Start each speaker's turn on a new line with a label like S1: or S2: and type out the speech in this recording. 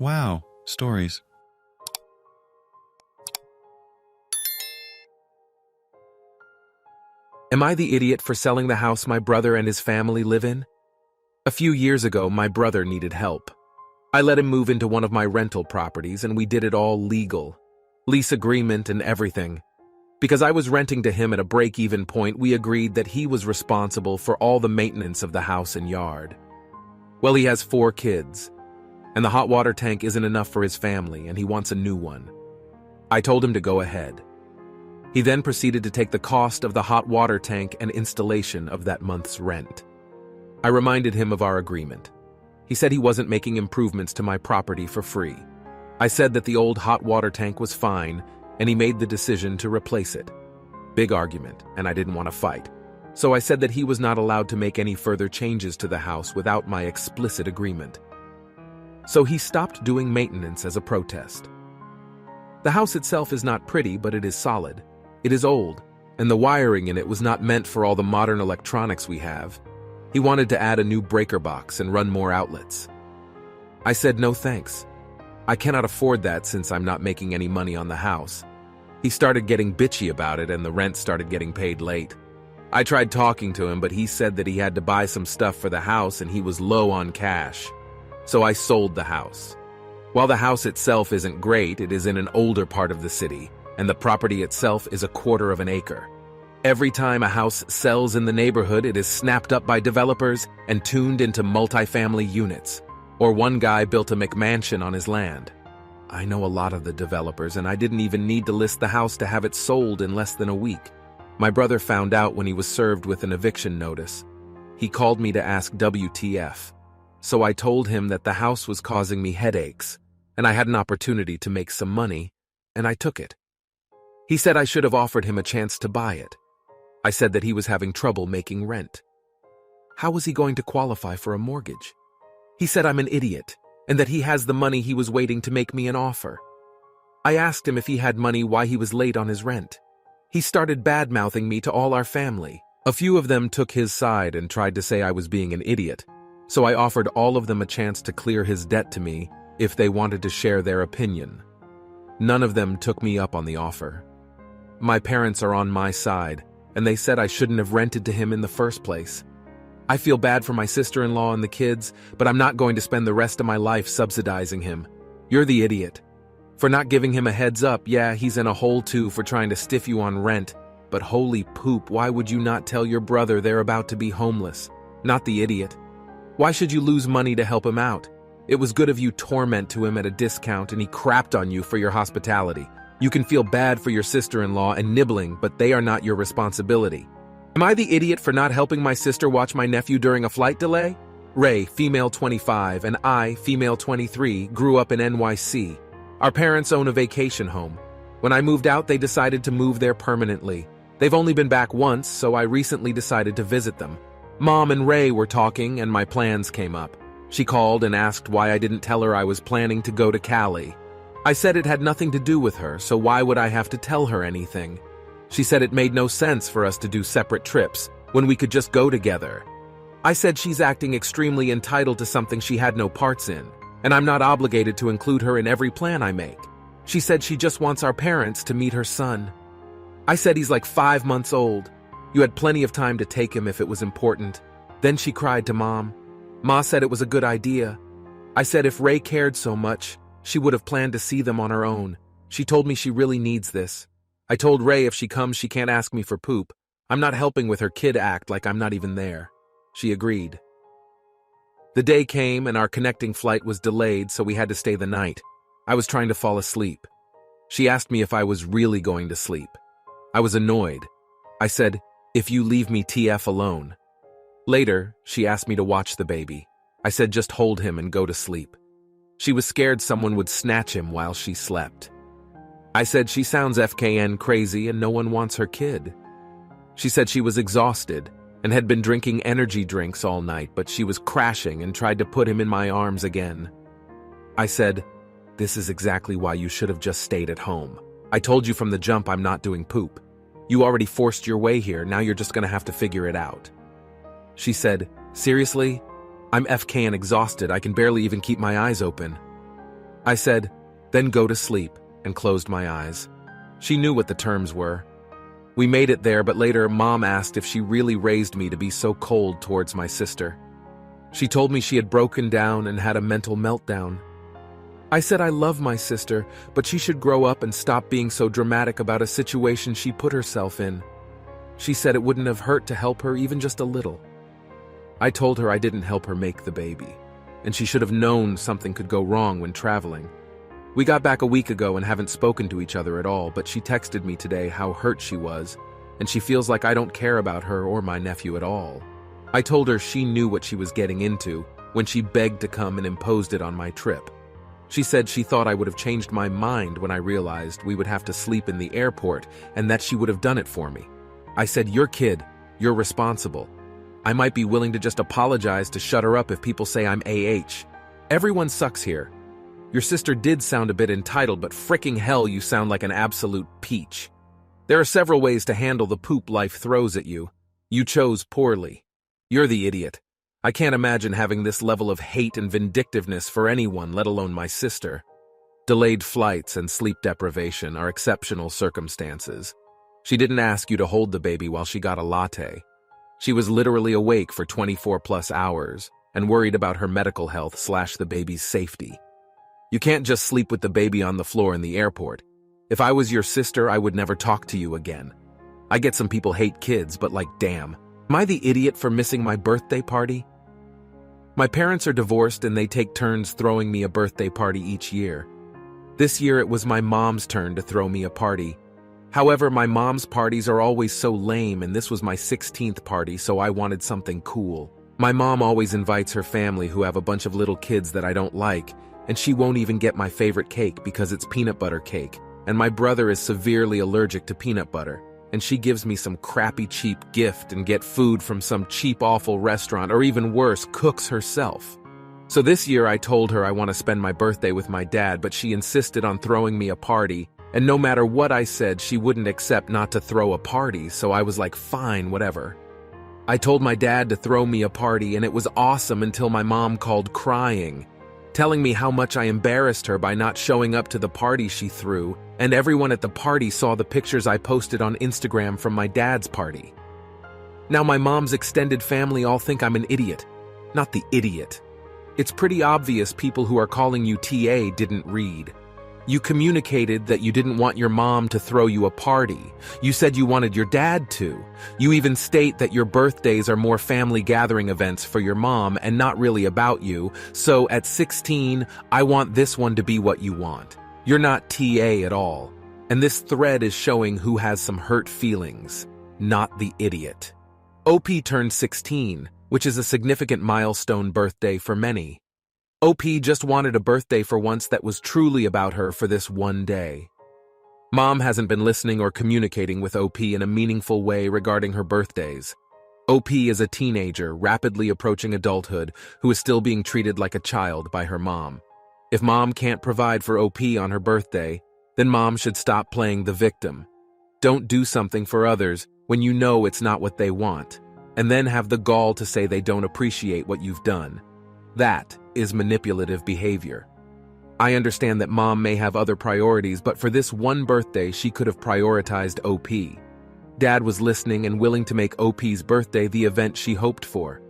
S1: Wow, stories.
S2: Am I the idiot for selling the house my brother and his family live in? A few years ago, my brother needed help. I let him move into one of my rental properties and we did it all legal. Lease agreement and everything. Because I was renting to him at a break-even point, we agreed that he was responsible for all the maintenance of the house and yard. Well, he has 4 kids, and the hot water tank isn't enough for his family and he wants a new one. I told him to go ahead. He then proceeded to take the cost of the hot water tank and installation of that month's rent. I reminded him of our agreement. He said he wasn't making improvements to my property for free. I said that the old hot water tank was fine, and he made the decision to replace it. Big argument, and I didn't want to fight. So I said that he was not allowed to make any further changes to the house without my explicit agreement. So he stopped doing maintenance as a protest. The house itself is not pretty, but it is solid. It is old, and the wiring in it was not meant for all the modern electronics we have. He wanted to add a new breaker box and run more outlets. I said no thanks. I cannot afford that since I'm not making any money on the house. He started getting bitchy about it and the rent started getting paid late. I tried talking to him, but he said that he had to buy some stuff for the house and he was low on cash. So I sold the house. While the house itself isn't great, it is in an older part of the city, and the property itself is 1/4 of an acre. Every time a house sells in the neighborhood, it is snapped up by developers and tuned into multifamily units. Or one guy built a McMansion on his land. I know a lot of the developers, and I didn't even need to list the house to have it sold in less than a week. My brother found out when he was served with an eviction notice. He called me to ask WTF. So I told him that the house was causing me headaches, and I had an opportunity to make some money, and I took it. He said I should have offered him a chance to buy it. I said that he was having trouble making rent. How was he going to qualify for a mortgage? He said I'm an idiot, and that he has the money he was waiting to make me an offer. I asked him if he had money, why he was late on his rent. He started bad-mouthing me to all our family. A few of them took his side and tried to say I was being an idiot, so I offered all of them a chance to clear his debt to me if they wanted to share their opinion. None of them took me up on the offer. My parents are on my side, and they said I shouldn't have rented to him in the first place. I feel bad for my sister-in-law and the kids, but I'm not going to spend the rest of my life subsidizing him. You're the idiot. For not giving him a heads up, yeah, he's in a hole too for trying to stiff you on rent, but holy poop, why would you not tell your brother they're about to be homeless? Not the idiot. Why should you lose money to help him out? It was good of you torment to him at a discount and he crapped on you for your hospitality. You can feel bad for your sister-in-law and nibbling, but they are not your responsibility. Am I the idiot for not helping my sister watch my nephew during a flight delay? Ray, female 25, and I, female 23, grew up in NYC. Our parents own a vacation home. When I moved out, they decided to move there permanently. They've only been back once, so I recently decided to visit them. Mom and Ray were talking, and my plans came up. She called and asked why I didn't tell her I was planning to go to Cali. I said it had nothing to do with her, so why would I have to tell her anything? She said it made no sense for us to do separate trips when we could just go together. I said she's acting extremely entitled to something she had no parts in, and I'm not obligated to include her in every plan I make. She said she just wants our parents to meet her son. I said he's like 5 months old. You had plenty of time to take him if it was important. Then she cried to Mom. Ma said it was a good idea. I said if Ray cared so much, she would have planned to see them on her own. She told me she really needs this. I told Ray if she comes, she can't ask me for poop. I'm not helping with her kid act like I'm not even there. She agreed. The day came and our connecting flight was delayed, so we had to stay the night. I was trying to fall asleep. She asked me if I was really going to sleep. I was annoyed. I said, if you leave me TF alone. Later, she asked me to watch the baby. I said just hold him and go to sleep. She was scared someone would snatch him while she slept. I said she sounds FKN crazy and no one wants her kid. She said she was exhausted and had been drinking energy drinks all night, but she was crashing and tried to put him in my arms again. I said, this is exactly why you should have just stayed at home. I told you from the jump I'm not doing poop. You already forced your way here, now you're just gonna have to figure it out. She said, seriously? I'm FK and exhausted, I can barely even keep my eyes open. I said, "Then go to sleep," and closed my eyes. She knew what the terms were. We made it there, but later Mom asked if she really raised me to be so cold towards my sister. She told me she had broken down and had a mental meltdown. I said I love my sister, but she should grow up and stop being so dramatic about a situation she put herself in. She said it wouldn't have hurt to help her even just a little. I told her I didn't help her make the baby, and she should have known something could go wrong when traveling. We got back a week ago and haven't spoken to each other at all, but she texted me today how hurt she was, and she feels like I don't care about her or my nephew at all. I told her she knew what she was getting into when she begged to come and imposed it on my trip. She said she thought I would have changed my mind when I realized we would have to sleep in the airport and that she would have done it for me. I said, "Your kid, you're responsible. I might be willing to just apologize to shut her up if people say I'm AH. Everyone sucks here. Your sister did sound a bit entitled, but fricking hell, you sound like an absolute peach. There are several ways to handle the poop life throws at you. You chose poorly. You're the idiot. I can't imagine having this level of hate and vindictiveness for anyone, let alone my sister. Delayed flights and sleep deprivation are exceptional circumstances. She didn't ask you to hold the baby while she got a latte. She was literally awake for 24+ hours and worried about her medical health / the baby's safety. You can't just sleep with the baby on the floor in the airport. If I was your sister, I would never talk to you again. I get some people hate kids, but like, damn. Am I the idiot for missing my birthday party? My parents are divorced and they take turns throwing me a birthday party each year. This year it was my mom's turn to throw me a party. However, my mom's parties are always so lame and this was my 16th party, so I wanted something cool. My mom always invites her family who have a bunch of little kids that I don't like, and she won't even get my favorite cake because it's peanut butter cake, and my brother is severely allergic to peanut butter, and she gives me some crappy cheap gift and get food from some cheap awful restaurant, or even worse, cooks herself. So this year I told her I want to spend my birthday with my dad, but she insisted on throwing me a party, and no matter what I said, she wouldn't accept not to throw a party, so I was like, fine, whatever. I told my dad to throw me a party, and it was awesome until my mom called crying, telling me how much I embarrassed her by not showing up to the party she threw, and everyone at the party saw the pictures I posted on Instagram from my dad's party. Now my mom's extended family all think I'm an idiot. Not the idiot. It's pretty obvious people who are calling you TA didn't read. You communicated that you didn't want your mom to throw you a party. You said you wanted your dad to. You even state that your birthdays are more family gathering events for your mom and not really about you. So at 16, I want this one to be what you want. You're not TA at all. And this thread is showing who has some hurt feelings, not the idiot. OP turned 16, which is a significant milestone birthday for many. OP just wanted a birthday for once that was truly about her for this one day. Mom hasn't been listening or communicating with OP in a meaningful way regarding her birthdays. OP is a teenager rapidly approaching adulthood who is still being treated like a child by her mom. If mom can't provide for OP on her birthday, then mom should stop playing the victim. Don't do something for others when you know it's not what they want, and then have the gall to say they don't appreciate what you've done. That is manipulative behavior. I understand that mom may have other priorities, but for this one birthday, she could have prioritized OP. Dad was listening and willing to make OP's birthday the event she hoped for.